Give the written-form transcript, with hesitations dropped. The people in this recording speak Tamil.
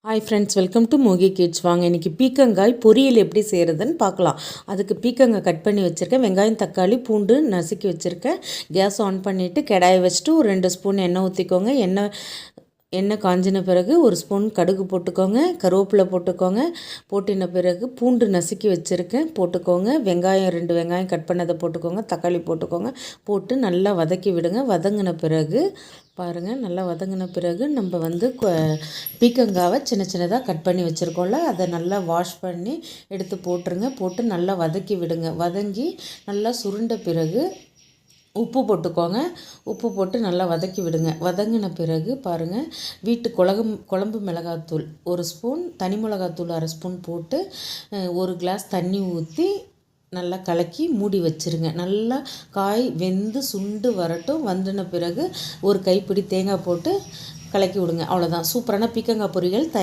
Hi friends, welcome to Mogi kids. வாங்க இன்றைக்கி பீக்கங்காய் பொரியல் எப்படி செய்கிறதுன்னு பார்க்கலாம். அதுக்கு பீக்கங்காய் கட் பண்ணி வச்சுருக்கேன். வெங்காயம், தக்காளி, பூண்டு நசுக்கி வச்சுருக்கேன். கேஸ் ஆன் பண்ணிவிட்டு கடாயை வச்சுட்டு ஒரு 2 ஸ்பூன் எண்ணெய் ஊற்றிக்கோங்க. எண்ணெய் காஞ்சின பிறகு 1 ஸ்பூன் கடுகு போட்டுக்கோங்க. கருவேப்பிலை போட்டுக்கோங்க. போட்டின பிறகு பூண்டு நசுக்கி வச்சுருக்கேன் போட்டுக்கோங்க. வெங்காயம் 2 வெங்காயம் கட் பண்ணதை போட்டுக்கோங்க. தக்காளி போட்டுக்கோங்க. போட்டு நல்லா வதக்கி விடுங்க. வதங்கின பிறகு பாருங்கள், நல்லா வதங்கின பிறகு நம்ம பீக்கங்காவை சின்ன சின்னதாக கட் பண்ணி வச்சுருக்கோம்ல, அதை நல்லா வாஷ் பண்ணி எடுத்து போட்டுருங்க. போட்டு நல்லா வதக்கி விடுங்க. வதங்கி நல்லா சுருண்ட பிறகு உப்பு போட்டுக்கோங்க. உப்பு போட்டு நல்லா வதக்கி விடுங்க. வதங்கின பிறகு பாருங்கள், வீட்டு குழம்பு மிளகாத்தூள் 1 ஸ்பூன், தனி மிளகாத்தூள் 1/2 ஸ்பூன் போட்டு 1 கிளாஸ் தண்ணி ஊற்றி நல்லா கலக்கி மூடி வச்சுருங்க. நல்லா காய் வெந்து சுண்டு வரட்டும். வந்துன பிறகு 1 கைப்பிடி தேங்காய் போட்டு கலக்கி விடுங்க. அவ்வளோதான், சூப்பரான பீக்கங்காய் பொரியல்